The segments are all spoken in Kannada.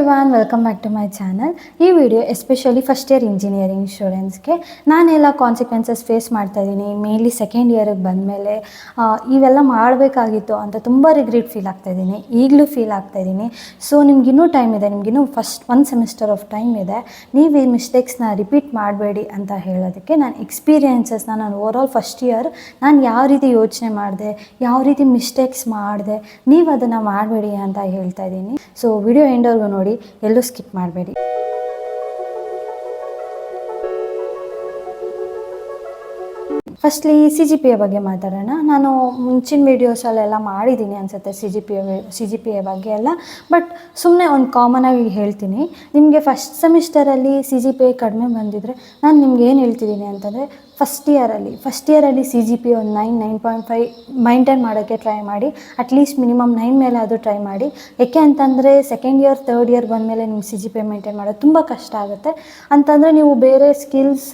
Everyone, welcome back to my channel. ಈ video especially first year engineering ಸ್ಟೂಡೆಂಟ್ಸ್ಗೆ ನಾನೆಲ್ಲ ಕಾನ್ಸಿಕ್ವೆನ್ಸಸ್ ಫೇಸ್ ಮಾಡ್ತಾ ಇದ್ದೀನಿ. ಮೇನ್ಲಿ ಸೆಕೆಂಡ್ ಇಯರಿಗೆ ಬಂದಮೇಲೆ ಇವೆಲ್ಲ ಮಾಡಬೇಕಾಗಿತ್ತು ಅಂತ ತುಂಬ ರಿಗ್ರೆಟ್ ಫೀಲ್ ಆಗ್ತಾಯಿದ್ದೀನಿ. ಈಗಲೂ ಫೀಲ್ ಆಗ್ತಾಯಿದ್ದೀನಿ. ಸೊ ನಿಮ್ಗಿನ್ನೂ ಟೈಮ್ ಇದೆ, ನಿಮಗಿನ್ನೂ ಫಸ್ಟ್ 1 ಸೆಮಿಸ್ಟರ್ ಆಫ್ ಟೈಮ್ ಇದೆ. ನೀವು ಈ ಮಿಸ್ಟೇಕ್ಸ್ನ ರಿಪೀಟ್ ಮಾಡಬೇಡಿ ಅಂತ ಹೇಳೋದಕ್ಕೆ ನಾನು ಎಕ್ಸ್ಪೀರಿಯನ್ಸಸ್ನ ನಾನು ಓವರಾಲ್ ಫಸ್ಟ್ ಇಯರ್ ನಾನು ಯಾವ ರೀತಿ ಯೋಚನೆ ಮಾಡಿದೆ, ಯಾವ ರೀತಿ ಮಿಸ್ಟೇಕ್ಸ್ ಮಾಡಿದೆ, ನೀವು ಅದನ್ನು ಮಾಡಬೇಡಿ ಅಂತ ಹೇಳ್ತಾ ಇದ್ದೀನಿ. ಸೊ ವಿಡಿಯೋ ಎಂಡವರೆಗೂ ನೋಡಿ, ಎಲ್ಲೂ ಸ್ಕಿಪ್ ಮಾಡಬೇಡಿ. ಫಸ್ಟ್ಲಿ CGPA ಬಗ್ಗೆ ಮಾತಾಡೋಣ. ನಾನು ಮುಂಚಿನ ವೀಡಿಯೋಸಲ್ಲೆಲ್ಲ ಮಾಡಿದ್ದೀನಿ ಅನಿಸುತ್ತೆ CGPA ಬಗ್ಗೆ ಎಲ್ಲ. ಬಟ್ ಸುಮ್ಮನೆ ಒಂದು ಕಾಮನಾಗಿ ಹೇಳ್ತೀನಿ. ನಿಮಗೆ ಫಸ್ಟ್ ಸೆಮಿಸ್ಟರಲ್ಲಿ CGPA ಕಡಿಮೆ ಬಂದಿದ್ದರೆ ನಾನು ನಿಮ್ಗೆ ಏನು ಹೇಳ್ತಿದ್ದೀನಿ ಅಂತಂದರೆ, ಫಸ್ಟ್ ಇಯರಲ್ಲಿ CGPA ಒಂದು 9.5 ಮೈಂಟೈನ್ ಮಾಡೋಕ್ಕೆ ಟ್ರೈ ಮಾಡಿ. ಅಟ್ಲೀಸ್ಟ್ ಮಿನಿಮಮ್ 9 ಮೇಲೆ ಅದು ಟ್ರೈ ಮಾಡಿ. ಏಕೆ ಅಂತಂದರೆ ಸೆಕೆಂಡ್ ಇಯರ್ ಥರ್ಡ್ ಇಯರ್ ಬಂದಮೇಲೆ ನಿಮ್ಮ CGPA ಮೈಂಟೈನ್ ಮಾಡೋದು ತುಂಬ ಕಷ್ಟ ಆಗುತ್ತೆ. ಅಂತಂದರೆ ನೀವು ಬೇರೆ ಸ್ಕಿಲ್ಸ್,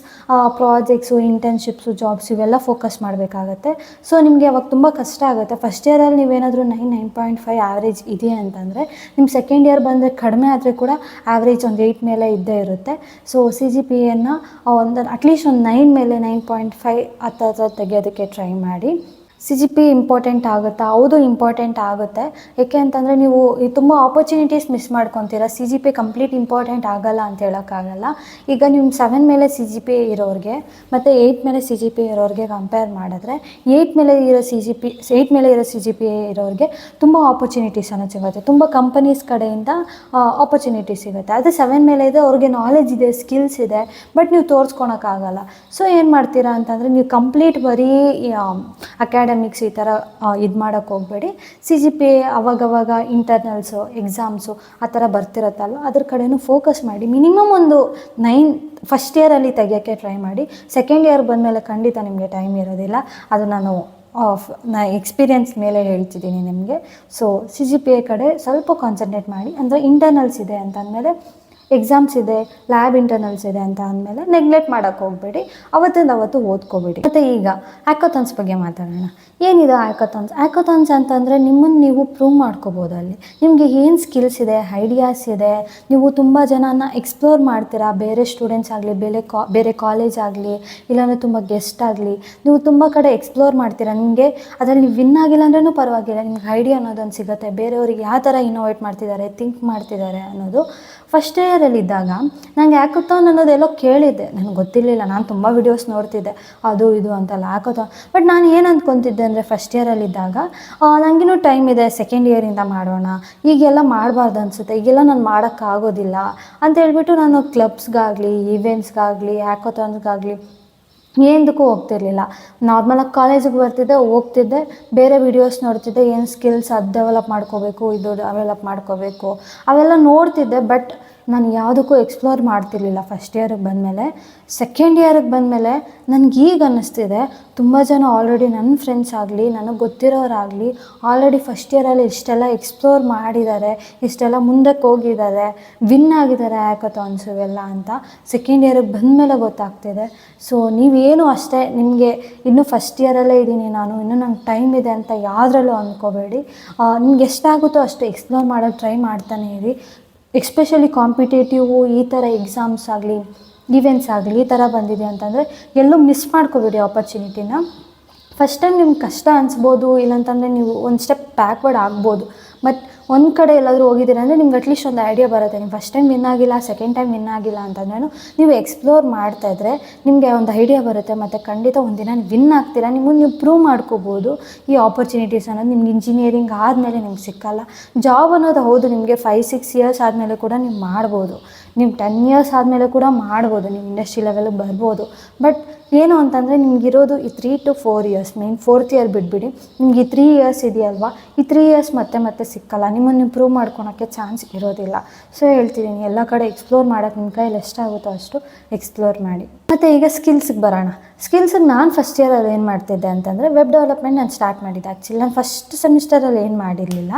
ಪ್ರಾಜೆಕ್ಟ್ಸು, ಇಂಟರ್ನ್ಶಿಪ್ಸು, ಜಾಬ್ಸ್ ಇವೆಲ್ಲ ಫೋಕಸ್ ಮಾಡಬೇಕಾಗತ್ತೆ. ಸೊ ನಿಮಗೆ ಅವಾಗ ತುಂಬ ಕಷ್ಟ ಆಗುತ್ತೆ. ಫಸ್ಟ್ ಇಯರಲ್ಲಿ ನೀವೇನಾದರೂ 9.5 ಆ್ಯಾವ್ರೇಜ್ ಇದೆ ಅಂತಂದರೆ, ನಿಮ್ಮ ಸೆಕೆಂಡ್ ಇಯರ್ ಬಂದರೆ ಕಡಿಮೆ ಆದರೆ ಕೂಡ ಆ್ಯಾವ್ರೇಜ್ ಒಂದು 8 ಮೇಲೆ ಇದ್ದೇ ಇರುತ್ತೆ. ಸೊ CGPAನ ಒಂದು ಅಟ್ಲೀಸ್ಟ್ ಒಂದು 9 ಮೇಲೆ 9.5 ಆ ಥರ ತೆಗೆಯೋದಕ್ಕೆ ಟ್ರೈ ಮಾಡಿ. CGPA ಇಂಪಾರ್ಟೆಂಟ್ ಆಗುತ್ತಾ? ಹೌದು, ಇಂಪಾರ್ಟೆಂಟ್ ಆಗುತ್ತೆ. ಏಕೆ ಅಂತಂದರೆ ನೀವು ತುಂಬ ಆಪರ್ಚುನಿಟೀಸ್ ಮಿಸ್ ಮಾಡ್ಕೊತೀರಾ. CGPA ಕಂಪ್ಲೀಟ್ ಇಂಪಾರ್ಟೆಂಟ್ ಆಗಲ್ಲ ಅಂತ ಹೇಳೋಕ್ಕಾಗಲ್ಲ. ಈಗ ನೀವು 7 ಮೇಲೆ CGPA ಇರೋರಿಗೆ ಮತ್ತು 8 ಮೇಲೆ CGPA ಇರೋರಿಗೆ ಕಂಪೇರ್ ಮಾಡಿದ್ರೆ, 8 ಮೇಲೆ ಇರೋ CGPA ಇರೋರಿಗೆ ತುಂಬ ಆಪರ್ಚುನಿಟೀಸ್ ಅನ್ನೋದು ಸಿಗುತ್ತೆ. ತುಂಬ ಕಂಪನೀಸ್ ಕಡೆಯಿಂದ ಆಪರ್ಚುನಿಟೀಸ್ ಸಿಗುತ್ತೆ. ಅದು 7 ಮೇಲೆ ಇದೆ, ಅವ್ರಿಗೆ ನಾಲೆಜ್ ಇದೆ, ಸ್ಕಿಲ್ಸ್ ಇದೆ, ಬಟ್ ನೀವು ತೋರಿಸ್ಕೊಳಕ್ಕಾಗಲ್ಲ. ಸೊ ಏನು ಮಾಡ್ತೀರಾ ಅಂತಂದರೆ, ನೀವು ಕಂಪ್ಲೀಟ್ ಬರೀ ಅಕಾಡೆಮಿಕ್ಸ್ ಈ ಥರ ಇದು ಮಾಡೋಕ್ಕೆ ಹೋಗಬೇಡಿ. CGPA ಅವಾಗವಾಗ ಇಂಟರ್ನಲ್ಸು, ಎಕ್ಸಾಮ್ಸು ಆ ಥರ ಬರ್ತಿರತ್ತಲ್ಲ, ಅದ್ರ ಕಡೆನೂ ಫೋಕಸ್ ಮಾಡಿ. ಮಿನಿಮಮ್ ಒಂದು 9 ಫಸ್ಟ್ ಇಯರಲ್ಲಿ ತೆಗಿಯೋಕ್ಕೆ ಟ್ರೈ ಮಾಡಿ. ಸೆಕೆಂಡ್ ಇಯರ್ ಬಂದಮೇಲೆ ಖಂಡಿತ ನಿಮಗೆ ಟೈಮ್ ಇರೋದಿಲ್ಲ. ಅದು ನಾನು ಎಕ್ಸ್ಪೀರಿಯನ್ಸ್ ಮೇಲೆ ಹೇಳ್ತಿದ್ದೀನಿ ನಿಮಗೆ. ಸೊ CGPA ಕಡೆ ಸ್ವಲ್ಪ ಕಾನ್ಸಂಟ್ರೇಟ್ ಮಾಡಿ. ಅಂದರೆ ಇಂಟರ್ನಲ್ಸ್ ಇದೆ ಅಂತ ಅಂದಮೇಲೆ, ಎಕ್ಸಾಮ್ಸ್ ಇದೆ, ಲ್ಯಾಬ್ ಇಂಟರ್ನಲ್ಸ್ ಇದೆ ಅಂತ ಅಂದಮೇಲೆ ನೆಗ್ಲೆಕ್ಟ್ ಮಾಡೋಕ್ಕೆ ಹೋಗಬೇಡಿ. ಅವತ್ತು ಓದ್ಕೋಬೇಡಿ. ಮತ್ತು ಈಗ ಹ್ಯಾಕಥಾನ್ಸ್ ಬಗ್ಗೆ ಮಾತಾಡೋಣ. ಏನಿದೆ ಹ್ಯಾಕಥಾನ್ಸ್ ಅಂತಂದರೆ, ನಿಮ್ಮನ್ನು ನೀವು ಪ್ರೂವ್ ಮಾಡ್ಕೋಬೋದು. ಅಲ್ಲಿ ನಿಮಗೆ ಏನು ಸ್ಕಿಲ್ಸ್ ಇದೆ, ಐಡಿಯಾಸ್ ಇದೆ, ನೀವು ತುಂಬ ಜನನ ಎಕ್ಸ್ಪ್ಲೋರ್ ಮಾಡ್ತೀರಾ. ಬೇರೆ ಸ್ಟೂಡೆಂಟ್ಸ್ ಆಗಲಿ, ಬೇರೆ ಕಾಲೇಜ್ ಆಗಲಿ, ಇಲ್ಲಾಂದರೆ ತುಂಬ ಗೆಸ್ಟ್ ಆಗಲಿ, ನೀವು ತುಂಬ ಕಡೆ ಎಕ್ಸ್ಪ್ಲೋರ್ ಮಾಡ್ತೀರಾ. ನಿಮಗೆ ಅದರಲ್ಲಿ ವಿನ್ ಆಗಿಲ್ಲ ಅಂದ್ರೂ ಪರವಾಗಿಲ್ಲ, ನಿಮ್ಗೆ ಐಡಿಯಾ ಅನ್ನೋದೊಂದು ಸಿಗುತ್ತೆ. ಬೇರೆಯವ್ರಿಗೆ ಯಾವ ಥರ ಇನೋವೇಟ್ ಮಾಡ್ತಿದ್ದಾರೆ, ಥಿಂಕ್ ಮಾಡ್ತಿದ್ದಾರೆ ಅನ್ನೋದು. ಫಸ್ಟ್ ಇಯರಲ್ಲಿದ್ದಾಗ ನನಗೆ ಹ್ಯಾಕಥಾನ್ ಅನ್ನೋದೆಲ್ಲೋ ಕೇಳಿದ್ದೆ, ನನಗೆ ಗೊತ್ತಿರಲಿಲ್ಲ. ನಾನು ತುಂಬ ವೀಡಿಯೋಸ್ ನೋಡ್ತಿದ್ದೆ, ಅದು ಇದು ಅಂತೆಲ್ಲ ಹ್ಯಾಕಥಾನ್. ಬಟ್ ನಾನು ಏನು ಅಂದ್ಕೊತಿದ್ದೆ ಅಂದರೆ, ಫಸ್ಟ್ ಇಯರಲ್ಲಿದ್ದಾಗ ನನಗಿನ್ನೂ ಟೈಮ್ ಇದೆ, ಸೆಕೆಂಡ್ ಇಯರಿಂದ ಮಾಡೋಣ, ಈಗೆಲ್ಲ ಮಾಡಬಾರ್ದು ಅನಿಸುತ್ತೆ, ಈಗೆಲ್ಲ ನಾನು ಮಾಡೋಕ್ಕಾಗೋದಿಲ್ಲ ಅಂತ ಹೇಳ್ಬಿಟ್ಟು ನಾನು ಕ್ಲಬ್ಸ್ಗಾಗಲಿ, ಈವೆಂಟ್ಸ್ಗಾಗಲಿ, ಹ್ಯಾಕಥಾನ್ಸ್ಗಾಗಲಿ ಏನದಕ್ಕೂ ಹೋಗ್ತಿರ್ಲಿಲ್ಲ. ನಾರ್ಮಲಾಗಿ ಕಾಲೇಜಿಗೆ ಬರ್ತಿದ್ದೆ, ಹೋಗ್ತಿದ್ದೆ, ಬೇರೆ ವೀಡಿಯೋಸ್ ನೋಡ್ತಿದ್ದೆ, ಏನು ಸ್ಕಿಲ್ಸ್ ಅದು ಡೆವಲಪ್ ಮಾಡ್ಕೋಬೇಕು, ಇದು ಡೆವಲಪ್ ಮಾಡ್ಕೋಬೇಕು ಅವೆಲ್ಲ ನೋಡ್ತಿದ್ದೆ. ಬಟ್ ನಾನು ಯಾವುದಕ್ಕೂ ಎಕ್ಸ್ಪ್ಲೋರ್ ಮಾಡ್ತಿರ್ಲಿಲ್ಲ ಫಸ್ಟ್ ಇಯರಿಗೆ ಬಂದಮೇಲೆ. ಸೆಕೆಂಡ್ ಇಯರಿಗೆ ಬಂದಮೇಲೆ ನನಗೀಗ ಅನ್ನಿಸ್ತಿದೆ, ತುಂಬ ಜನ ಆಲ್ರೆಡಿ ನನ್ನ ಫ್ರೆಂಡ್ಸ್ ಆಗಲಿ, ನನಗೆ ಗೊತ್ತಿರೋರಾಗಲಿ ಆಲ್ರೆಡಿ ಫಸ್ಟ್ ಇಯರಲ್ಲಿ ಇಷ್ಟೆಲ್ಲ ಎಕ್ಸ್ಪ್ಲೋರ್ ಮಾಡಿದ್ದಾರೆ, ಇಷ್ಟೆಲ್ಲ ಮುಂದಕ್ಕೆ ಹೋಗಿದ್ದಾರೆ, ವಿನ್ ಆಗಿದ್ದಾರೆ ಹ್ಯಾಕಥಾನ್ಸ್ ಇವೆಲ್ಲ ಅಂತ ಸೆಕೆಂಡ್ ಇಯರಿಗೆ ಬಂದಮೇಲೆ ಗೊತ್ತಾಗ್ತಿದೆ. ಸೊ ನೀವೇನು ಅಷ್ಟೇ, ನಿಮಗೆ ಇನ್ನೂ ಫಸ್ಟ್ ಇಯರಲ್ಲೇ ಇದ್ದೀನಿ ನಾನು, ಇನ್ನೂ ನಂಗೆ ಟೈಮ್ ಇದೆ ಅಂತ ಯಾವುದ್ರಲ್ಲೂ ಅಂದ್ಕೋಬೇಡಿ. ನಿಮ್ಗೆ ಎಷ್ಟಾಗುತ್ತೋ ಅಷ್ಟು ಎಕ್ಸ್ಪ್ಲೋರ್ ಮಾಡೋಕ್ಕೆ ಟ್ರೈ ಮಾಡ್ತಾನೆ ಇರಿ. ಎಸ್ಪೆಷಲಿ ಕಾಂಪಿಟೇಟಿವು ಈ ಥರ ಎಕ್ಸಾಮ್ಸ್ ಆಗಲಿ, ಈವೆಂಟ್ಸ್ ಆಗಲಿ, ಈ ಥರ ಬಂದಿದೆ ಅಂತಂದರೆ ಎಲ್ಲೂ ಮಿಸ್ ಮಾಡ್ಕೋಬೇಡಿ ಆಪರ್ಚುನಿಟಿನ. ಫಸ್ಟ್ ಟೈಮ್ ನಿಮ್ಗೆ ಕಷ್ಟ ಅನಿಸ್ಬೋದು, ಇಲ್ಲಾಂತಂದರೆ ನೀವು ಒಂದು ಸ್ಟೆಪ್ ಬ್ಯಾಕ್ವರ್ಡ್ ಆಗ್ಬೋದು. ಬಟ್ ಒಂದು ಕಡೆ ಎಲ್ಲಾದರೂ ಹೋಗಿದ್ದೀರ ಅಂದರೆ ನಿಮ್ಗೆ ಅಟ್ಲೀಸ್ಟ್ ಒಂದು ಐಡಿಯಾ ಬರುತ್ತೆ. ನೀವು ಫಸ್ಟ್ ಟೈಮ್ ವಿನ್ ಆಗಿಲ್ಲ, ಸೆಕೆಂಡ್ ಟೈಮ್ ವಿನ್ ಆಗಿಲ್ಲ ಅಂತಂದ್ರೂ ನೀವು ಎಕ್ಸ್ಪ್ಲೋರ್ ಮಾಡ್ತಾಯಿದ್ರೆ ನಿಮಗೆ ಒಂದು ಐಡಿಯಾ ಬರುತ್ತೆ. ಮತ್ತು ಖಂಡಿತ ಒಂದಿನ ವಿನ್ ಆಗ್ತೀರಾ. ನಿಮ್ಮನ್ನು ನೀವು ಪ್ರೂವ್ ಮಾಡ್ಕೋಬೋದು. ಈ ಆಪರ್ಚುನಿಟೀಸ್ ಅನ್ನೋದು ನಿಮ್ಗೆ ಇಂಜಿನಿಯರಿಂಗ್ ಆದಮೇಲೆ ನಿಮ್ಗೆ ಸಿಕ್ಕಲ್ಲ. ಜಾಬ್ ಅನ್ನೋದು ಹೌದು, ನಿಮಗೆ 5-6 ಇಯರ್ಸ್ ಆದಮೇಲೆ ಕೂಡ ನೀವು ಮಾಡ್ಬೋದು, ನೀವು 10 ಇಯರ್ಸ್ ಆದಮೇಲೆ ಕೂಡ ಮಾಡ್ಬೋದು, ನೀವು ಇಂಡಸ್ಟ್ರಿ ಲೆವೆಲಿಗೆ ಬರ್ಬೋದು. ಬಟ್ ಏನು ಅಂತಂದರೆ, ನಿಮಗಿರೋದು ಈ 3 to 4 years, main 4th year ಬಿಟ್ಬಿಡಿ. ನಿಮ್ಗೆ ಈ 3 ಇಯರ್ಸ್ ಇದೆಯಲ್ವಾ, ಈ 3 ಇಯರ್ಸ್ ಮತ್ತೆ ಸಿಕ್ಕಲ್ಲ, ನಿಮ್ಮನ್ನು ಇಂಪ್ರೂವ್ ಮಾಡ್ಕೊಳೋಕ್ಕೆ ಚಾನ್ಸ್ ಇರೋದಿಲ್ಲ. ಸೊ ಹೇಳ್ತಿದ್ದೀನಿ, ಎಲ್ಲ ಕಡೆ ಎಕ್ಸ್ಪ್ಲೋರ್ ಮಾಡೋಕ್ಕೆ ನಿಮ್ಮ ಕೈಯಲ್ಲಿ ಎಷ್ಟಾಗುತ್ತೋ ಅಷ್ಟು ಎಕ್ಸ್ಪ್ಲೋರ್ ಮಾಡಿ. ಮತ್ತು ಈಗ ಸ್ಕಿಲ್ಸಿಗೆ ಬರೋಣ. ಸ್ಕಿಲ್ಸಿಗೆ ನಾನು ಫಸ್ಟ್ ಇಯರಲ್ಲಿ ಏನು ಮಾಡ್ತಿದ್ದೆ ಅಂತಂದರೆ, ವೆಬ್ ಡೆವಲಪ್ಮೆಂಟ್ ನಾನು ಸ್ಟಾರ್ಟ್ ಮಾಡಿದ್ದೆ. ಆ್ಯಕ್ಚುಲಿ ನಾನು ಫಸ್ಟ್ ಸೆಮಿಸ್ಟರಲ್ಲಿ ಏನು ಮಾಡಿರಲಿಲ್ಲ.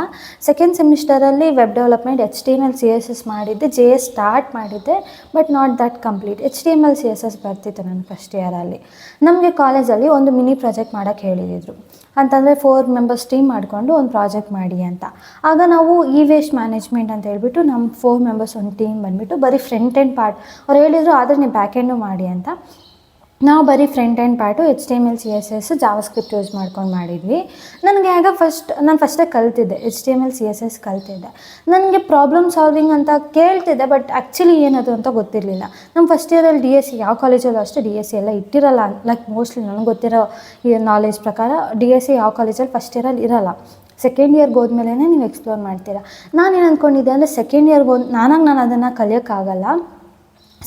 ಸೆಕೆಂಡ್ ಸೆಮಿಸ್ಟರಲ್ಲಿ ವೆಬ್ ಡೆವಲಪ್ಮೆಂಟ್ HTML CSS ಮಾಡಿದ್ದೆ, JS ಸ್ಟಾರ್ಟ್ ಮಾಡಿದ್ದೆ, but not that complete. HTML CSS ಬರ್ತಿತ್ತು ನಾನು ಫಸ್ಟ್ ಇಯರಲ್ಲಿ. ನಮಗೆ ಕಾಲೇಜಲ್ಲಿ ಒಂದು ಮಿನಿ ಪ್ರಾಜೆಕ್ಟ್ ಮಾಡೋಕ್ಕೆ ಹೇಳಿದ್ರು. ಅಂತಂದರೆ 4 ಮೆಂಬರ್ಸ್ ಟೀಮ್ ಮಾಡಿಕೊಂಡು ಒಂದು ಪ್ರಾಜೆಕ್ಟ್ ಮಾಡಿ ಅಂತ. ಆಗ ನಾವು ವೇಸ್ಟ್ ಮ್ಯಾನೇಜ್ಮೆಂಟ್ ಅಂತ ಹೇಳ್ಬಿಟ್ಟು ನಮ್ಮ 4 ಮೆಂಬರ್ಸ್ ಒಂದು ಟೀಮ್ ಬಂದುಬಿಟ್ಟು ಬರೀ ಫ್ರಂಟ್ ಎಂಡ್ ಪಾರ್ಟ್ ಅವ್ರು ಹೇಳಿದರು, ಆದರೆ ನೀವು ಬ್ಯಾಕ್ ಎಂಡು ಮಾಡಿ ಅಂತ. ನಾವು ಬರೀ front end part HTML CSS JavaScript use ಮಾಡ್ಕೊಂಡು ಮಾಡಿದ್ವಿ. ನನಗೆ ಆಗ ನಾನು ಫಸ್ಟೇ ಕಲ್ತಿದ್ದೆ, HTML CSS ಕಲ್ತಿದ್ದೆ. ನನಗೆ ಪ್ರಾಬ್ಲಮ್ ಸಾಲ್ವಿಂಗ್ ಅಂತ ಕೇಳ್ತಿದ್ದೆ, ಬಟ್ ಆ್ಯಕ್ಚುಲಿ ಏನದು ಅಂತ ಗೊತ್ತಿರಲಿಲ್ಲ. ನಮ್ಮ ಫಸ್ಟ್ ಇಯರಲ್ಲಿ DSC ಯಾವ ಕಾಲೇಜಲ್ಲೂ ಅಷ್ಟೇ DSC ಎಲ್ಲ ಇಟ್ಟಿರಲ್ಲ, ಲೈಕ್ ಮೋಸ್ಟ್ಲಿ ನನಗೆ ಗೊತ್ತಿರೋ ಈ ನಾಲೆಜ್ ಪ್ರಕಾರ DSC ಯಾವ ಕಾಲೇಜಲ್ಲಿ ಫಸ್ಟ್ ಇಯರಲ್ಲಿ ಇರೋಲ್ಲ. ಸೆಕೆಂಡ್ ಇಯರ್ಗೆ ಹೋದ್ಮೇಲೆ ನೀವು ಎಕ್ಸ್ಪ್ಲೋರ್ ಮಾಡ್ತೀರಾ. ನಾನೇನು ಅಂದ್ಕೊಂಡಿದ್ದೆ ಅಂದರೆ ಸೆಕೆಂಡ್ ಇಯರ್ಗೆ ನಾನು ಅದನ್ನು ಕಲಿಯೋಕ್ಕಾಗಲ್ಲ,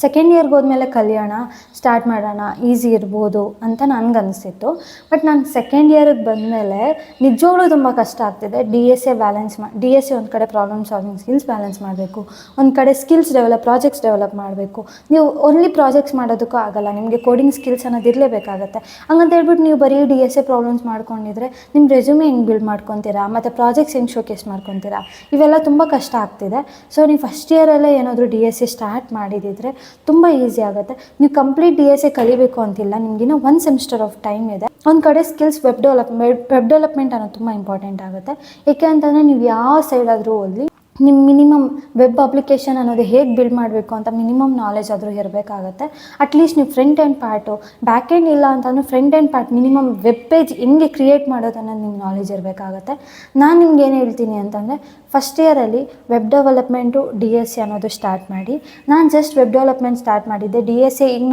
ಸೆಕೆಂಡ್ ಇಯರ್ಗೆ ಹೋದ್ಮೇಲೆ ಕಲಿಯೋಣ, ಸ್ಟಾರ್ಟ್ ಮಾಡೋಣ, ಈಸಿ ಇರ್ಬೋದು ಅಂತ ನನಗನ್ನಿಸ್ತಿತ್ತು. ಬಟ್ ನಾನು ಸೆಕೆಂಡ್ ಇಯರಿಗೆ ಬಂದಮೇಲೆ ನಿಜವಾಗ್ಲೂ ತುಂಬ ಕಷ್ಟ ಆಗ್ತಿದೆ. DSA ಒಂದು ಕಡೆ ಪ್ರಾಬ್ಲಮ್ ಸಾಲ್ವಿಂಗ್ ಸ್ಕಿಲ್ಸ್ ಬ್ಯಾಲೆನ್ಸ್ ಮಾಡಬೇಕು, ಒಂದು ಕಡೆ ಪ್ರಾಜೆಕ್ಟ್ಸ್ ಡೆವಲಪ್ ಮಾಡಬೇಕು. ನೀವು ಓನ್ಲಿ ಪ್ರಾಜೆಕ್ಟ್ಸ್ ಮಾಡೋದಕ್ಕೂ ಆಗೋಲ್ಲ, ನಿಮಗೆ ಕೋಡಿಂಗ್ ಸ್ಕಿಲ್ಸ್ ಅನ್ನೋದು ಇರಲೇಬೇಕಾಗತ್ತೆ. ಹಂಗಂತ ಹೇಳ್ಬಿಟ್ಟು ನೀವು ಬರೀ DSA ಪ್ರಾಬ್ಲಮ್ಸ್ ಮಾಡ್ಕೊಂಡಿದ್ರೆ ನಿಮ್ಮ ರೆಸ್ಯೂಮೆ ಹೆಂಗೆ ಬಿಲ್ಡ್ ಮಾಡ್ಕೊತೀರಾ, ಮತ್ತು ಪ್ರಾಜೆಕ್ಟ್ಸ್ ಹೆಂಗೆ ಶೋಕೇಸ್ ಮಾಡ್ಕೊತೀರಾ, ಇವೆಲ್ಲ ತುಂಬ ಕಷ್ಟ ಆಗ್ತಿದೆ. ಸೊ ನೀವು ಫಸ್ಟ್ ಇಯರಲ್ಲೇ ಏನಾದರೂ DSA ಸ್ಟಾರ್ಟ್ ಮಾಡಿದಿದ್ರೆ ತುಂಬ ಈಸಿ ಆಗುತ್ತೆ. ನೀವು ಕಂಪ್ಲೀಟ್ DSA ಕಲಿಬೇಕು ಅಂತಿಲ್ಲ, ನಿಮಗಿನ್ನೂ 1 ಸೆಮಿಸ್ಟರ್ ಆಫ್ ಟೈಮ್ ಇದೆ. ಒಂದು ಕಡೆ ಸ್ಕಿಲ್ಸ್ ವೆಬ್ ಡೆವಲಪ್ಮೆಂಟ್ ಅನ್ನೋದು ತುಂಬ ಇಂಪಾರ್ಟೆಂಟ್ ಆಗುತ್ತೆ. ಏಕೆ ಅಂತಂದರೆ ನೀವು ಯಾವ ಸೈಡಾದರೂ ಓದಲಿ, ನಿಮ್ಮ ಮಿನಿಮಮ್ ವೆಬ್ ಅಪ್ಲಿಕೇಶನ್ ಅನ್ನೋದು ಹೇಗೆ ಬಿಲ್ಡ್ ಮಾಡಬೇಕು ಅಂತ ಮಿನಿಮಮ್ ನಾಲೆಜ್ ಆದರೂ ಇರಬೇಕಾಗತ್ತೆ. ಅಟ್ಲೀಸ್ಟ್ ನೀವು front end part, back end ಇಲ್ಲ ಅಂತಂದರೆ front end part minimum web page ಹೆಂಗೆ ಕ್ರಿಯೇಟ್ ಮಾಡೋದು ಅನ್ನೋದು ನಿಮ್ಗೆ ನಾಲೆಜ್ ಇರಬೇಕಾಗತ್ತೆ. ನಾನು ನಿಮ್ಗೆ ಏನು ಹೇಳ್ತೀನಿ ಅಂತಂದರೆ ಫಸ್ಟ್ ಇಯರಲ್ಲಿ ವೆಬ್ ಡೆವಲಪ್ಮೆಂಟು DSA ಅನ್ನೋದು ಸ್ಟಾರ್ಟ್ ಮಾಡಿ. ನಾನು ಜಸ್ಟ್ ವೆಬ್ ಡೆವಲಪ್ಮೆಂಟ್ ಸ್ಟಾರ್ಟ್ ಮಾಡಿದ್ದೆ. DSA ಈಗ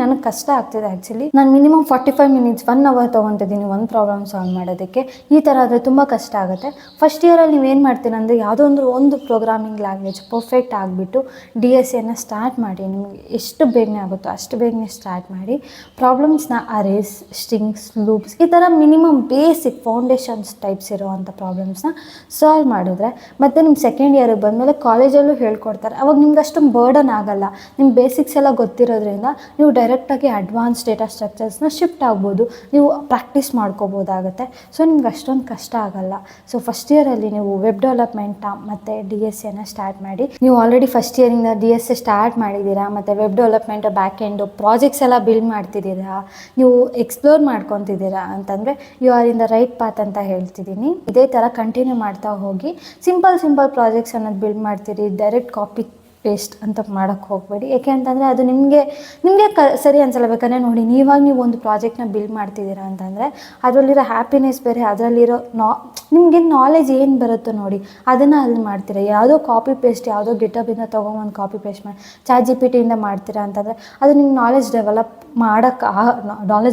ನನಗೆ ಕಷ್ಟ ಆಗ್ತಿದೆ. ಆ್ಯಕ್ಚುಲಿ ನಾನು ಮಿನಿಮಮ್ 45 ಮಿನಿಟ್ಸ್ 1 ಅವರ್ ತೊಗೊತಿದ್ದೀನಿ ಒಂದು ಪ್ರಾಬ್ಲಮ್ ಸಾಲ್ವ್ ಮಾಡೋದಕ್ಕೆ. ಈ ಥರ ಆದರೆ ತುಂಬ ಕಷ್ಟ ಆಗುತ್ತೆ. ಫಸ್ಟ್ ಇಯರಲ್ಲಿ ನೀವೇನು ಮಾಡ್ತೀನಿ ಅಂದರೆ ಯಾವುದೋ ಒಂದು ಪ್ರೋಗ್ರಾಮಿಂಗ್ ಲ್ಯಾಂಗ್ವೇಜ್ ಪರ್ಫೆಕ್ಟ್ ಆಗಿಬಿಟ್ಟು DSAನ ಸ್ಟಾರ್ಟ್ ಮಾಡಿ. ನಿಮಗೆ ಎಷ್ಟು ಬೇಗನೆ ಆಗುತ್ತೋ ಅಷ್ಟು ಬೇಗನೆ ಸ್ಟಾರ್ಟ್ ಮಾಡಿ. ಪ್ರಾಬ್ಲಮ್ಸ್ನ ಅರೇಸ್, ಸ್ಟ್ರಿಂಗ್ಸ್, ಲೂಪ್ಸ್ ಈ ಥರ ಮಿನಿಮಮ್ ಬೇಸಿಕ್ ಫೌಂಡೇಶನ್ಸ್ ಟೈಪ್ಸ್ ಇರೋವಂಥ ಪ್ರಾಬ್ಲಮ್ಸ್ನ ಸಾಲ್ವ್ ಮಾಡಿದ್ರೆ ಮತ್ತು ನಿಮ್ಮ ಸೆಕೆಂಡ್ ಇಯರಿಗೆ ಬಂದಮೇಲೆ ಕಾಲೇಜಲ್ಲೂ ಹೇಳ್ಕೊಡ್ತಾರೆ. ಅವಾಗ ನಿಮ್ಗೆ ಅಷ್ಟೊಂದು ಬರ್ಡನ್ ಆಗೋಲ್ಲ. ನಿಮ್ಮ ಬೇಸಿಕ್ಸ್ ಎಲ್ಲ ಗೊತ್ತಿರೋದ್ರಿಂದ ನೀವು ಡೈರೆಕ್ಟಾಗಿ ಅಡ್ವಾನ್ಸ್ ಡೇಟಾ ಸ್ಟ್ರಕ್ಚರ್ಸ್ನ ಶಿಫ್ಟ್ ಆಗ್ಬೋದು, ನೀವು ಪ್ರಾಕ್ಟೀಸ್ ಮಾಡ್ಕೋಬೋದಾಗುತ್ತೆ. ಸೊ ನಿಮ್ಗೆ ಅಷ್ಟೊಂದು ಕಷ್ಟ ಆಗೋಲ್ಲ. ಸೊ ಫಸ್ಟ್ ಇಯರಲ್ಲಿ ನೀವು ವೆಬ್ ಡೆವಲಪ್ಮೆಂಟ ಮತ್ತು DSAನ ಸ್ಟಾರ್ಟ್ ಮಾಡಿ. ನೀವು ಆಲ್ರೆಡಿ ಫಸ್ಟ್ ಇಯರಿಂದ DSA ಸ್ಟಾರ್ಟ್ ಮಾಡಿದ್ದೀರಾ, ಮತ್ತು web development back end projects ಎಲ್ಲ ಬಿಲ್ಡ್ ಮಾಡ್ತಿದ್ದೀರಾ, ನೀವು ಎಕ್ಸ್ಪ್ಲೋರ್ ಮಾಡ್ಕೊತಿದ್ದೀರಾ ಅಂತಂದರೆ you are in the right path ಅಂತ ಹೇಳ್ತಿದ್ದೀನಿ. ಇದೇ ಥರ ಕಂಟಿನ್ಯೂ ಮಾಡ್ತಾ ಹೋಗಿ. ಸಿಂಪಲ್ ಪ್ರಾಜೆಕ್ಟ್ಸ್ ಅನ್ನೋದು ಬಿಲ್ಡ್ ಮಾಡ್ತೀರಿ, ಡೈರೆಕ್ಟ್ ಕಾಪಿ ಪೇಸ್ಟ್ ಅಂತ ಮಾಡೋಕ್ಕೆ ಹೋಗಬೇಡಿ. ಏಕೆ ಅಂತಂದರೆ ಅದು ನಿಮಗೆ ಸರಿ ಅನ್ಸಲ್ಲ. ಬೇಕಾದ್ರೆ ನೋಡಿ, ನೀವು ಒಂದು ಪ್ರಾಜೆಕ್ಟ್ನ ಬಿಲ್ಡ್ ಮಾಡ್ತಿದ್ದೀರಾ ಅಂತಂದರೆ ಅದರಲ್ಲಿರೋ ಹ್ಯಾಪಿನೆಸ್ ಬೇರೆ, ಅದರಲ್ಲಿರೋ ನಿಮಗೆ ನಾಲೆಜ್ ಏನು ಬರುತ್ತೋ ನೋಡಿ ಅದನ್ನು ಅಲ್ಲಿ ಮಾಡ್ತೀರಾ. ಯಾವುದೋ ಕಾಪಿ ಪೇಸ್ಟ್, ಯಾವುದೋ ಗಿಟಬಿಂದ ತೊಗೊಂಬಂದು ಕಾಪಿ ಪೇಸ್ಟ್ ಮಾಡಿ ChatGPTಯಿಂದ ಮಾಡ್ತೀರಾ ಅಂತಂದರೆ ಅದು ನಿಮ್ಮ ನಾಲೆಜ್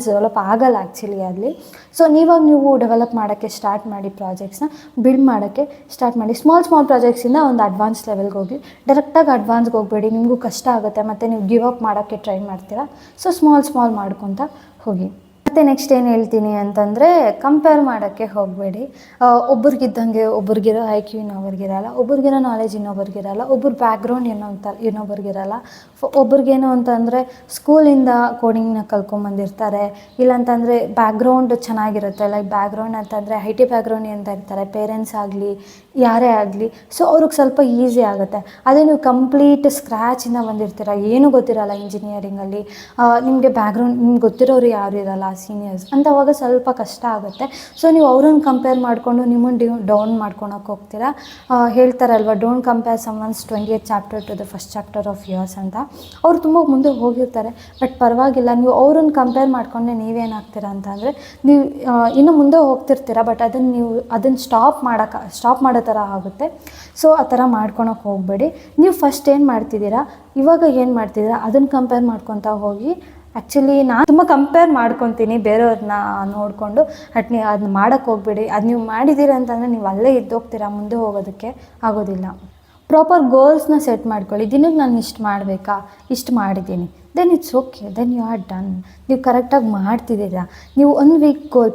ಡೆವಲಪ್ ಆಗಲ್ಲ ಆ್ಯಕ್ಚುಲಿ ಅಲ್ಲಿ. ಸೊ ನೀವು ಡೆವಲಪ್ ಮಾಡೋಕ್ಕೆ ಸ್ಟಾರ್ಟ್ ಮಾಡಿ, ಪ್ರಾಜೆಕ್ಟ್ಸ್ನ ಬಿಲ್ಡ್ ಮಾಡೋಕ್ಕೆ ಸ್ಟಾರ್ಟ್ ಮಾಡಿ. ಸ್ಮಾಲ್ ಪ್ರಾಜೆಕ್ಟ್ಸಿಂದ ಒಂದು ಅಡ್ವಾನ್ಸ್ ಲೆವೆಲ್ಗೆ ಹೋಗಿ. ಡೈರೆಕ್ಟಾಗಿ ಅಡ್ವಾನ್ಸ್ಗೆ ಹೋಗಬೇಡಿ, ನಿಮಗೂ ಕಷ್ಟ ಆಗುತ್ತೆ ಮತ್ತು ನೀವು ಗಿವ್ ಅಪ್ ಮಾಡೋಕ್ಕೆ ಟ್ರೈ ಮಾಡ್ತೀರಾ. ಸೊ ಸ್ಮಾಲ್ ಮಾಡ್ಕೊತ ಹೋಗಿ. ಮತ್ತು ನೆಕ್ಸ್ಟ್ ಏನು ಹೇಳ್ತೀನಿ ಅಂತಂದರೆ ಕಂಪೇರ್ ಮಾಡೋಕ್ಕೆ ಹೋಗಬೇಡಿ. ಒಬ್ರಿಗಿದ್ದಂಗೆ ಒಬ್ರಿಗಿರೋ IQ ಇನ್ನೊಬ್ರಿಗಿರಲ್ಲ, ಒಬ್ರಿಗಿರೋ ನಾಲೆಜ್ ಇನ್ನೊಬ್ರಿಗಿರಲ್ಲ, ಒಬ್ಬರ ಬ್ಯಾಕ್ಗ್ರೌಂಡ್ ಇನ್ನೊಬ್ರಿಗಿರಲ್ಲ. ಒಬ್ರಿಗೇನು ಅಂತಂದರೆ ಸ್ಕೂಲಿಂದ ಕೋಡಿಂಗ್ನ ಕಲ್ತ್ಕೊಂಬಂದಿರ್ತಾರೆ, ಇಲ್ಲಾಂತಂದರೆ ಬ್ಯಾಕ್ಗ್ರೌಂಡ್ ಚೆನ್ನಾಗಿರುತ್ತೆ. ಲೈಕ್ ಬ್ಯಾಕ್ಗ್ರೌಂಡ್ ಅಂತಂದರೆ IT ಬ್ಯಾಕ್ಗ್ರೌಂಡ್ ಅಂತ ಇರ್ತಾರೆ, ಪೇರೆಂಟ್ಸ್ ಆಗಲಿ ಯಾರೇ ಆಗಲಿ. ಸೊ ಅವ್ರಿಗೆ ಸ್ವಲ್ಪ ಈಸಿ ಆಗುತ್ತೆ. ಅದೇ ನೀವು ಕಂಪ್ಲೀಟ್ ಸ್ಕ್ರ್ಯಾಚಿಂದ ಬಂದಿರ್ತೀರ, ಏನೂ ಗೊತ್ತಿರಲ್ಲ ಇಂಜಿನಿಯರಿಂಗಲ್ಲಿ, ನಿಮಗೆ ಬ್ಯಾಕ್ಗ್ರೌಂಡ್ ನಿಮ್ಗೆ ಗೊತ್ತಿರೋರು ಯಾರು ಇರಲ್ಲ, ಸೀನಿಯರ್ಸ್ ಅಂತವಾಗ ಸ್ವಲ್ಪ ಕಷ್ಟ ಆಗುತ್ತೆ. ಸೊ ನೀವು ಅವ್ರನ್ನ ಕಂಪೇರ್ ಮಾಡಿಕೊಂಡು ನಿಮ್ಮನ್ನು ಡೌನ್ ಮಾಡ್ಕೊಳಕ್ಕೆ ಹೋಗ್ತೀರಾ. ಹೇಳ್ತಾರಲ್ವ, don't compare someone's 20th chapter to the first chapter of yours ಅಂತ. ಅವ್ರು ತುಂಬ ಮುಂದೆ ಹೋಗಿರ್ತಾರೆ, ಬಟ್ ಪರವಾಗಿಲ್ಲ. ನೀವು ಅವ್ರನ್ನ ಕಂಪೇರ್ ಮಾಡಿಕೊಂಡೆ ನೀವೇನಾಗ್ತೀರಾ ಅಂತಂದರೆ ನೀವು ಇನ್ನೂ ಮುಂದೆ ಹೋಗ್ತಿರ್ತೀರ, ಬಟ್ ಅದನ್ನು ಸ್ಟಾಪ್ ಮಾಡೋ ಥರ ಆಗುತ್ತೆ. ಸೊ ಆ ಥರ ಮಾಡ್ಕೊಳಕ್ಕೆ ಹೋಗಬೇಡಿ. ನೀವು ಫಸ್ಟ್ ಏನು ಮಾಡ್ತಿದ್ದೀರಾ, ಇವಾಗ ಏನು ಮಾಡ್ತಿದ್ದೀರಾ ಅದನ್ನು ಕಂಪೇರ್ ಮಾಡ್ಕೊತಾ ಹೋಗಿ. ಆ್ಯಕ್ಚುಲಿ ನಾನು ತುಂಬ ಕಂಪೇರ್ ಮಾಡ್ಕೊತೀನಿ ಬೇರೆಯವ್ರನ್ನ ನೋಡಿಕೊಂಡು. ಅದನ್ನ ಮಾಡೋಕ್ಕೆ ಹೋಗಬೇಡಿ. ಅದು ನೀವು ಮಾಡಿದ್ದೀರ ಅಂತಂದರೆ ನೀವು ಅಲ್ಲೇ ಇದ್ದೋಗ್ತೀರಾ, ಮುಂದೆ ಹೋಗೋದಕ್ಕೆ ಆಗೋದಿಲ್ಲ. ಪ್ರಾಪರ್ ಗೋಲ್ಸ್ನ ಸೆಟ್ ಮಾಡ್ಕೊಳ್ಳಿ. ದಿನಕ್ಕೆ ನಾನು ಇಷ್ಟು ಮಾಡಬೇಕಾ, ಇಷ್ಟು ಮಾಡಿದ್ದೀನಿ, then it's okay, then you are done. ನೀವು ಕರೆಕ್ಟಾಗಿ ಮಾಡ್ತಿದ್ದೀರಾ. ನೀವು 1 ವೀಕ್ ಗೋಲ್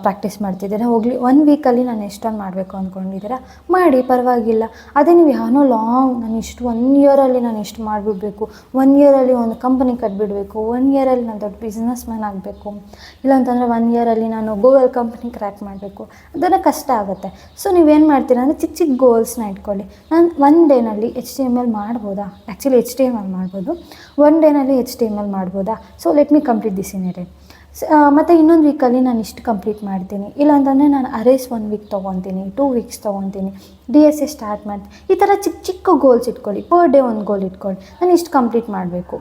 ಪ್ರಾಕ್ಟೀಸ್ ಮಾಡ್ತಿದ್ದೀರಾ, ಹೋಗಲಿ 1 ವೀಕಲ್ಲಿ ನಾನು ಎಷ್ಟೊಂದು ಮಾಡಬೇಕು ಅಂದ್ಕೊಂಡಿದ್ದೀರಾ, ಮಾಡಿ, ಪರವಾಗಿಲ್ಲ. ಅದೇ ನೀವು ಯಾವನೋ ನಾನು 1 ಇಯರಲ್ಲಿ ನಾನು ಇಷ್ಟು ಮಾಡಿಬಿಡ್ಬೇಕು, 1 ಇಯರಲ್ಲಿ ಒಂದು ಕಂಪನಿ ಕಟ್ಬಿಡಬೇಕು, 1 ಇಯರಲ್ಲಿ ನಾನು ದೊಡ್ಡ ಬಿಸ್ನೆಸ್ ಮ್ಯಾನ್ ಆಗಬೇಕು, ಇಲ್ಲಾಂತಂದರೆ 1 ಇಯರಲ್ಲಿ ನಾನು ಗೂಗಲ್ ಕಂಪ್ನಿ ಕ್ರ್ಯಾಕ್ ಮಾಡಬೇಕು, ಅದೆಲ್ಲ ಕಷ್ಟ ಆಗುತ್ತೆ. ಸೊ ನೀವೇನು ಮಾಡ್ತೀರಾ ಅಂದರೆ ಚಿಕ್ಕ ಗೋಲ್ಸ್ನ ಇಟ್ಕೊಳ್ಳಿ. ನಾನು 1 ಡೇನಲ್ಲಿ HTML ಮಾಡ್ಬೋದಾ, ಆ್ಯಕ್ಚುಲಿ HTML ಮಾಡ್ಬೋದು, 1 ಡೇನಲ್ಲಿ HTML ಮಾಡ್ಬೋದಾ, so let me complete this in a day. ಮತ್ತು ಇನ್ನೊಂದು ವೀಕಲ್ಲಿ ನಾನು ಇಷ್ಟು ಕಂಪ್ಲೀಟ್ ಮಾಡ್ತೀನಿ, ಇಲ್ಲಾಂತಂದರೆ ನಾನು ಅರೇಸ್ 1 ವೀಕ್ ತೊಗೊತೀನಿ, 2 ವೀಕ್ಸ್ ತೊಗೊತೀನಿ, DSA ಸ್ಟಾರ್ಟ್ ಮಾಡ್ತೀನಿ. ಈ ಥರ ಚಿಕ್ಕ ಚಿಕ್ಕ ಗೋಲ್ಸ್ ಇಟ್ಕೊಳ್ಳಿ. ಪರ್ ಡೇ ಒಂದು ಗೋಲ್ ಇಟ್ಕೊಳ್ಳಿ, ನಾನು ಇಷ್ಟು ಕಂಪ್ಲೀಟ್ ಮಾಡಬೇಕು.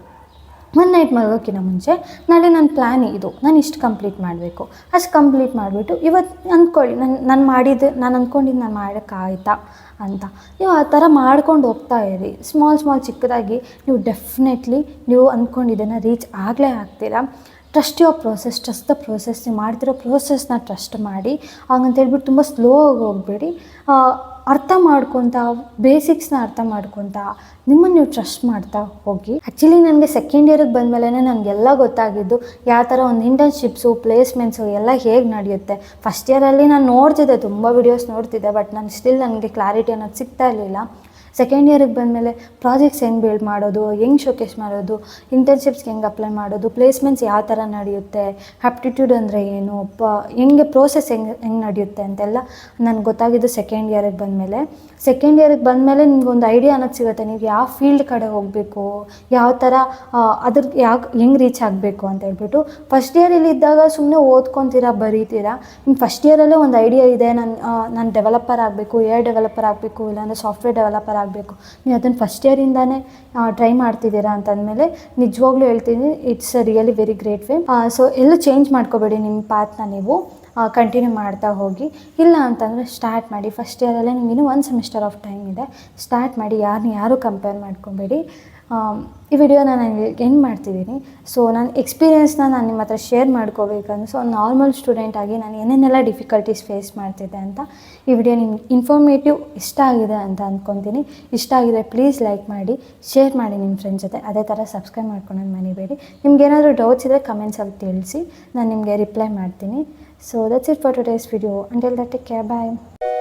ಒನ್ ನೈಟ್ ಮಲಗೋಕ್ಕಿಂತ ಮುಂಚೆ ನಾಳೆ ನನ್ನ ಪ್ಲ್ಯಾನ್ ಇದು, ನಾನು ಇಷ್ಟು ಕಂಪ್ಲೀಟ್ ಮಾಡಬೇಕು. ಅಷ್ಟು ಕಂಪ್ಲೀಟ್ ಮಾಡಿಬಿಟ್ಟು ಇವತ್ತು ಅಂದ್ಕೊಳ್ಳಿ, ನಾನು ಅಂದ್ಕೊಂಡಿದ್ದು ನಾನು ಮಾಡೋಕ್ಕಾಯ್ತಾ ಅಂತ. ನೀವು ಆ ಥರ ಮಾಡ್ಕೊಂಡು ಹೋಗ್ತಾ ಇರಿ. ಸ್ಮಾಲ್ ಚಿಕ್ಕದಾಗಿ ನೀವು ಡೆಫಿನೆಟ್ಲಿ ನೀವು ಅಂದ್ಕೊಂಡಿದ್ದನ್ನು ರೀಚ್ ಆಗಲೇ ಆಗ್ತೀರಾ. Trust your process, trust the process. ನೀವು ಮಾಡ್ತಿರೋ ಪ್ರೋಸೆಸ್ನ ಟ್ರಸ್ಟ್ ಮಾಡಿ. ಹಾಗಂತೇಳ್ಬಿಟ್ಟು ತುಂಬ ಸ್ಲೋ ಆಗಿ ಹೋಗಬೇಡಿ. ಅರ್ಥ ಮಾಡ್ಕೊತ, ಬೇಸಿಕ್ಸ್ನ ಅರ್ಥ ಮಾಡ್ಕೊತ ನಿಮ್ಮನ್ನು ನೀವು ಟ್ರಸ್ಟ್ ಮಾಡ್ತಾ ಹೋಗಿ. ಆ್ಯಕ್ಚುಲಿ ನನಗೆ ಸೆಕೆಂಡ್ ಇಯರಿಗೆ ಬಂದಮೇಲೆ ನನಗೆಲ್ಲ ಗೊತ್ತಾಗಿದ್ದು ಯಾವ ಥರ ಒಂದು ಇಂಟರ್ನ್ಶಿಪ್ಸು, ಪ್ಲೇಸ್ಮೆಂಟ್ಸು ಎಲ್ಲ ಹೇಗೆ ನಡೆಯುತ್ತೆ. ಫಸ್ಟ್ ಇಯರಲ್ಲಿ ನಾನು ನೋಡ್ತಿದ್ದೆ, ತುಂಬ ವೀಡಿಯೋಸ್ ನೋಡ್ತಿದ್ದೆ, ಬಟ್ ನನಗೆ ಕ್ಲಾರಿಟಿ ಅನ್ನೋದು ಸಿಗ್ತಾ ಇರಲಿಲ್ಲ. ಸೆಕೆಂಡ್ ಇಯರಿಗೆ ಬಂದಮೇಲೆ ಪ್ರಾಜೆಕ್ಟ್ಸ್ ಹೆಂಗೆ ಬಿಲ್ಡ್ ಮಾಡೋದು, ಹೆಂಗೆ ಶೋಕೇಸ್ ಮಾಡೋದು, ಇಂಟರ್ನ್ಶಿಪ್ಸ್ಗೆ ಹೆಂಗೆ ಅಪ್ಲೈ ಮಾಡೋದು, ಪ್ಲೇಸ್ಮೆಂಟ್ಸ್ ಯಾವ ಥರ ನಡೆಯುತ್ತೆ, ಆ್ಯಪ್ಟಿಟ್ಯೂಡ್ ಅಂದರೆ ಏನು, ಹೆಂಗೆ ಪ್ರೋಸೆಸ್ ಹೆಂಗೆ ನಡೆಯುತ್ತೆ ಅಂತೆಲ್ಲ ನನಗೆ ಗೊತ್ತಾಗಿದ್ದು ಸೆಕೆಂಡ್ ಇಯರಿಗೆ ಬಂದಮೇಲೆ. ಸೆಕೆಂಡ್ ಇಯರಿಗೆ ಬಂದಮೇಲೆ ನಿಮ್ಗೊಂದು ಐಡಿಯಾ ಅನ್ನೋದು ಸಿಗುತ್ತೆ, ನೀವು ಯಾವ ಫೀಲ್ಡ್ ಕಡೆ ಹೋಗಬೇಕು, ಯಾವ ಥರ ಹೆಂಗೆ ರೀಚ್ ಆಗಬೇಕು ಅಂತ ಹೇಳ್ಬಿಟ್ಟು. ಫಸ್ಟ್ ಇಯರಲ್ಲಿ ಇದ್ದಾಗ ಸುಮ್ಮನೆ ಓದ್ಕೊತೀರಾ, ಬರೀತೀರಾ. ನಿಮ್ಮ ಫಸ್ಟ್ ಇಯರಲ್ಲೇ ಒಂದು ಐಡಿಯಾ ಇದೆ, ನಾನು ಡೆವಲಪರ್ ಆಗಬೇಕು, ಡೆವಲಪರ್ ಆಗಬೇಕು, ಇಲ್ಲಾಂದರೆ ಸಾಫ್ಟ್ವೇರ್ ಡೆವಲಪರ್ ಆಗಬೇಕು. ನೀವು ಅದನ್ನು ಫಸ್ಟ್ ಇಯರಿಂದಾನೇ ಟ್ರೈ ಮಾಡ್ತಿದ್ದೀರಾ ಅಂತಂದಮೇಲೆ ನಿಜವಾಗ್ಲೂ ಹೇಳ್ತೀನಿ, it's a really very great way. So ಎಲ್ಲೂ ಚೇಂಜ್ ಮಾಡ್ಕೋಬೇಡಿ, ನಿಮ್ಮ ಪಾತ್ನ ನೀವು ಕಂಟಿನ್ಯೂ ಮಾಡ್ತಾ ಹೋಗಿ. ಇಲ್ಲ ಅಂತಂದರೆ ಸ್ಟಾರ್ಟ್ ಮಾಡಿ. ಫಸ್ಟ್ ಇಯರಲ್ಲೇ ನಿಮಗಿನ್ನೂ 1 ಸೆಮಿಸ್ಟರ್ ಆಫ್ ಟೈಮ್ ಇದೆ, ಸ್ಟಾರ್ಟ್ ಮಾಡಿ. ಯಾರು ಕಂಪೇರ್ ಮಾಡ್ಕೊಬೇಡಿ. ಈ ವಿಡಿಯೋನ ನಾನು ಎಂಡ್ ಮಾಡ್ತಿದ್ದೀನಿ. ಸೊ ನನ್ನ ಎಕ್ಸ್ಪೀರಿಯೆನ್ಸ್ನ ನಾನು ನಿಮ್ಮ ಹತ್ರ ಶೇರ್ ಮಾಡ್ಕೋಬೇಕಂದ್ರೆ, ಸೊ ನಾರ್ಮಲ್ ಸ್ಟೂಡೆಂಟಾಗಿ ನಾನು ಏನೇನೆಲ್ಲ ಡಿಫಿಕಲ್ಟೀಸ್ ಫೇಸ್ ಮಾಡ್ತಿದ್ದೆ ಅಂತ. ಈ ವಿಡಿಯೋ ನಿಮ್ಗೆ ಇನ್ಫಾರ್ಮೇಟಿವ್ ಇಷ್ಟ ಆಗಿದೆ ಅಂತ ಅಂದ್ಕೊತೀನಿ. ಇಷ್ಟ ಆಗಿದೆ ಪ್ಲೀಸ್ ಲೈಕ್ ಮಾಡಿ, ಶೇರ್ ಮಾಡಿ ನಿಮ್ಮ ಫ್ರೆಂಡ್ಸ್ ಜೊತೆ. ಅದೇ ಥರ ಸಬ್ಸ್ಕ್ರೈಬ್ ಮಾಡ್ಕೊಂಡು ಮರಿಬೇಡಿ. ನಿಮ್ಗೇನಾದರೂ ಡೌಟ್ಸ್ ಇದ್ದರೆ ಕಮೆಂಟ್ಸಲ್ಲಿ ತಿಳಿಸಿ, ನಾನು ನಿಮಗೆ ರಿಪ್ಲೈ ಮಾಡ್ತೀನಿ. So that's it for today's video. Until that, take care. Bye.